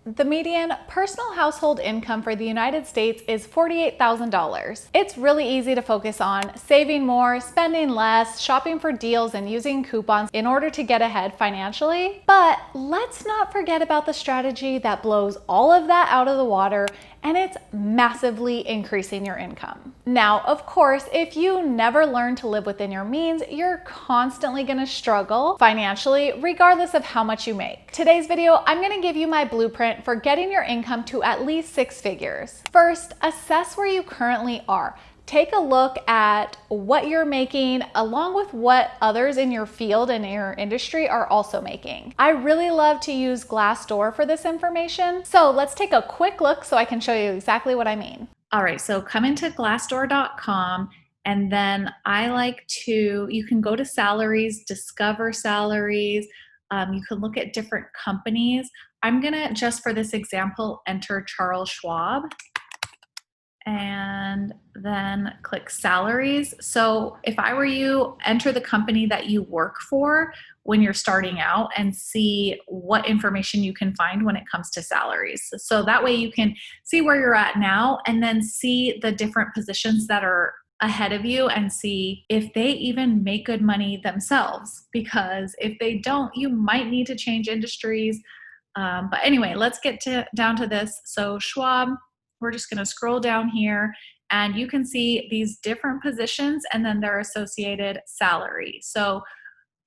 The median personal household income for the United States is $48,000. It's really easy to focus on saving more, spending less, shopping for deals, and using coupons in order to get ahead financially. But let's not forget about the strategy that blows all of that out of the water, and it's massively increasing your income. Now, of course, if you never learn to live within your means, you're constantly gonna struggle financially, regardless of how much you make. Today's video, I'm gonna give you my blueprint for getting your income to at least 6 figures. First, assess where you currently are. Take a look at what you're making along with what others in your field and in your industry are also making. I really love to use Glassdoor for this information. So let's take a quick look so I can show you exactly what I mean. All right, so come into glassdoor.com and then you can go to salaries, discover salaries. You can look at different companies. I'm gonna, just for this example, enter Charles Schwab and then click salaries. So if I were you, enter the company that you work for when you're starting out and see what information you can find when it comes to salaries. So that way you can see where you're at now and then see the different positions that are ahead of you and see if they even make good money themselves. Because if they don't, you might need to change industries. But anyway, let's get down to this. So Schwab, we're just going to scroll down here and you can see these different positions and then their associated salary. So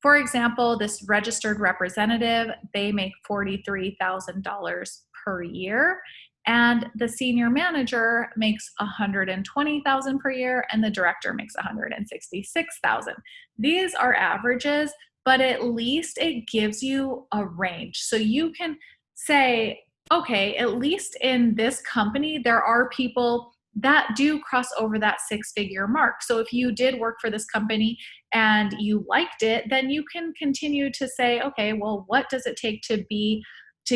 for example, this registered representative, they make $43,000 per year. And the senior manager makes $120,000 per year and the director makes $166,000. These are averages, but at least it gives you a range. So you can say, okay, at least in this company, there are people that do cross over that 6-figure mark. So if you did work for this company and you liked it, then you can continue to say, okay, well, what does it take to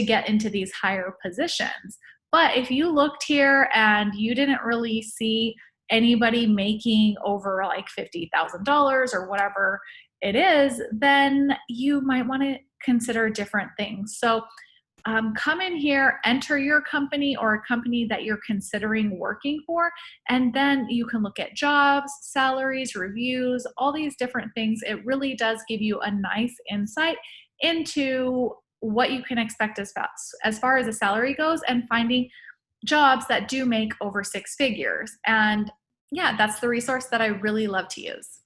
get into these higher positions? But if you looked here and you didn't really see anybody making over like $50,000 or whatever it is, then you might want to consider different things. So come in here, enter your company or a company that you're considering working for, and then you can look at jobs, salaries, reviews, all these different things. It really does give you a nice insight into what you can expect as far as the salary goes and finding jobs that do make over 6 figures. And yeah, that's the resource that I really love to use.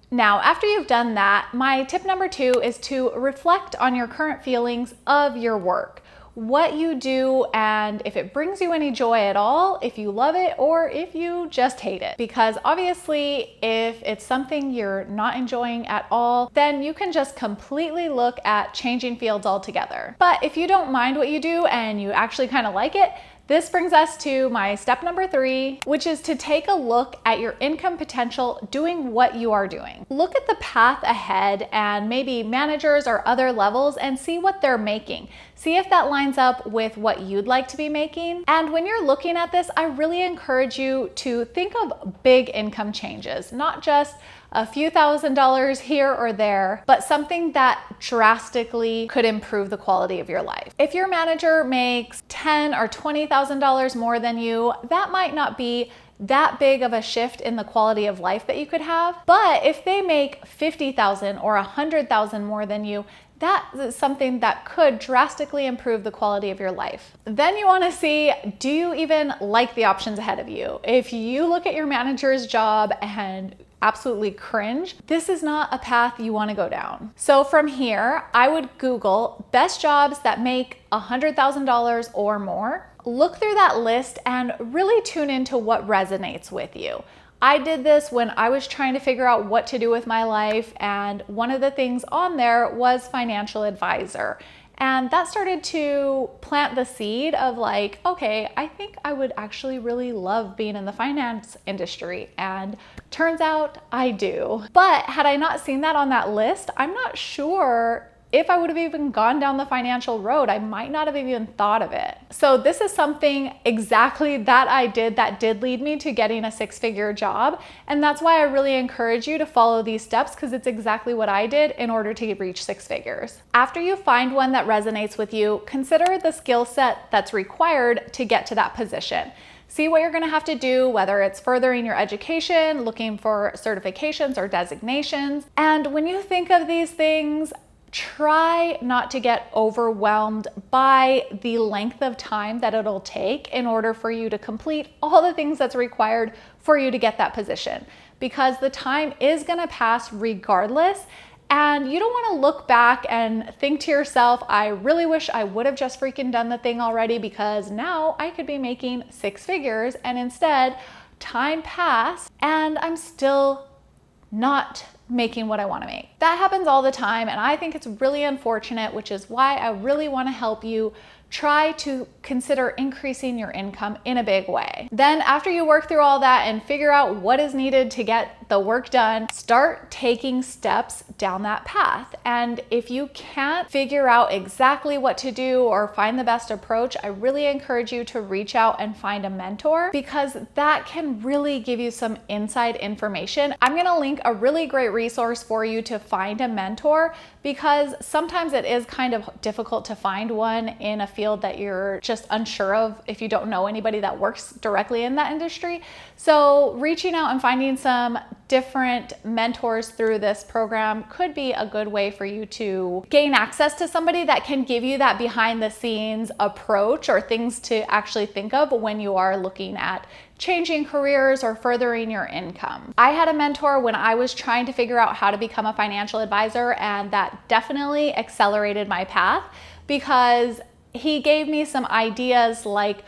Now, after you've done that, my tip number 2 is to reflect on your current feelings of your work, what you do, and if it brings you any joy at all, if you love it or if you just hate it. Because obviously, if it's something you're not enjoying at all, then you can just completely look at changing fields altogether. But if you don't mind what you do and you actually kind of like it, this brings us to my step number 3, which is to take a look at your income potential doing what you are doing. Look at the path ahead and maybe managers or other levels and see what they're making. See if that lines up with what you'd like to be making. And when you're looking at this, I really encourage you to think of big income changes, not just a few $1,000s here or there, but something that drastically could improve the quality of your life. If your manager makes $10,000 or $20,000 more than you, that might not be that big of a shift in the quality of life that you could have. But if they make $50,000 or $100,000 more than you, that is something that could drastically improve the quality of your life. Then you want to see, do you even like the options ahead of you? If you look at your manager's job and absolutely cringe, this is not a path you want to go down. So from here, I would Google best jobs that make $100,000 or more. Look through that list and really tune into what resonates with you. I did this when I was trying to figure out what to do with my life, and one of the things on there was financial advisor. And that started to plant the seed of like, okay, I think I would actually really love being in the finance industry. And turns out I do. But had I not seen that on that list, I'm not sure if I would have even gone down the financial road, I might not have even thought of it. So this is something exactly that I did that did lead me to getting a 6-figure job. And that's why I really encourage you to follow these steps, because it's exactly what I did in order to reach 6 figures. After you find one that resonates with you, consider the skill set that's required to get to that position. See what you're going to have to do, whether it's furthering your education, looking for certifications or designations. And when you think of these things, try not to get overwhelmed by the length of time that it'll take in order for you to complete all the things that's required for you to get that position, because the time is going to pass regardless. And you don't want to look back and think to yourself, I really wish I would have just freaking done the thing already, because now I could be making 6 figures, and instead time passed and I'm still not making what I want to make. That happens all the time, and I think it's really unfortunate, which is why I really want to help you try to consider increasing your income in a big way. Then after you work through all that and figure out what is needed to get the work done, start taking steps down that path. And if you can't figure out exactly what to do or find the best approach, I really encourage you to reach out and find a mentor, because that can really give you some inside information. I'm going to link a really great resource for you to find a mentor, because sometimes it is kind of difficult to find one in a field that you're just unsure of if you don't know anybody that works directly in that industry. So reaching out and finding some different mentors through this program could be a good way for you to gain access to somebody that can give you that behind the scenes approach, or things to actually think of when you are looking at changing careers or furthering your income. I had a mentor when I was trying to figure out how to become a financial advisor, and that definitely accelerated my path, because he gave me some ideas like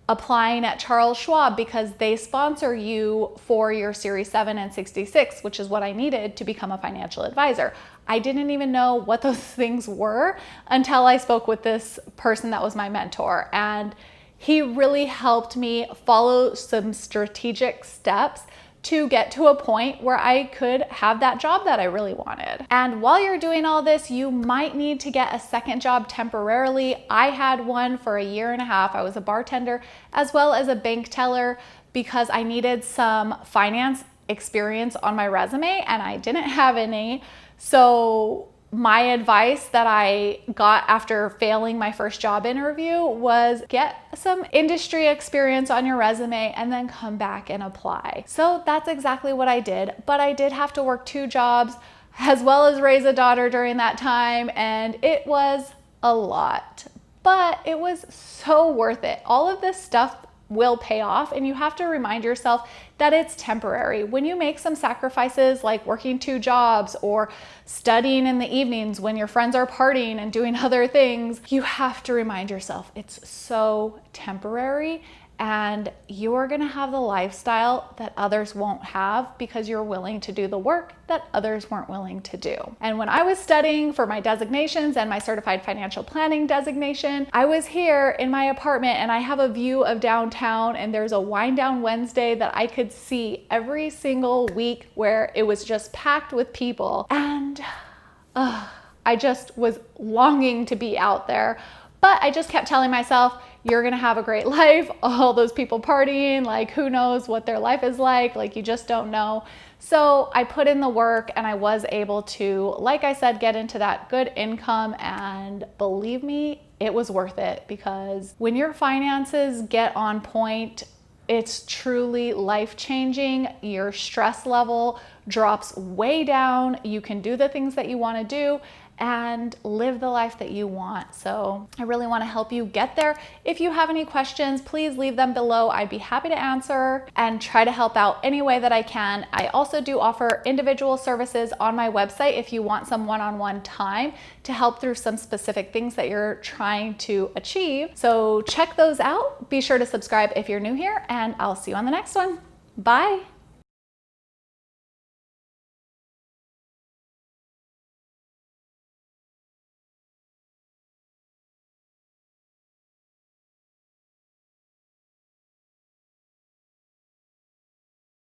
applying at Charles Schwab, because they sponsor you for your Series 7 and 66, which is what I needed to become a financial advisor. I didn't even know what those things were until I spoke with this person that was my mentor. And he really helped me follow some strategic steps to get to a point where I could have that job that I really wanted. And while you're doing all this, you might need to get a second job temporarily. I had one for 1.5 years. I was a bartender as well as a bank teller, because I needed some finance experience on my resume and I didn't have any. So my advice that I got after failing my first job interview was get some industry experience on your resume and then come back and apply. So that's exactly what I did, but I did have to work 2 jobs as well as raise a daughter during that time, and it was a lot, but it was so worth it. All of this stuff will pay off, and you have to remind yourself that it's temporary. When you make some sacrifices like working 2 jobs or studying in the evenings when your friends are partying and doing other things, you have to remind yourself it's so temporary, and you're gonna have the lifestyle that others won't have because you're willing to do the work that others weren't willing to do. And when I was studying for my designations and my certified financial planning designation, I was here in my apartment and I have a view of downtown, and there's a wind down Wednesday that I could see every single week where it was just packed with people. And I just was longing to be out there. But I just kept telling myself, you're gonna have a great life. All those people partying, like who knows what their life is like you just don't know. So I put in the work and I was able to, like I said, get into that good income, and believe me, it was worth it, because when your finances get on point, it's truly life-changing. Your stress level drops way down. You can do the things that you wanna do and live the life that you want. So I really want to help you get there. If you have any questions, please leave them below. I'd be happy to answer and try to help out any way that I can. I also do offer individual services on my website if you want some one-on-one time to help through some specific things that you're trying to achieve. So check those out. Be sure to subscribe if you're new here, and I'll see you on the next one. Bye.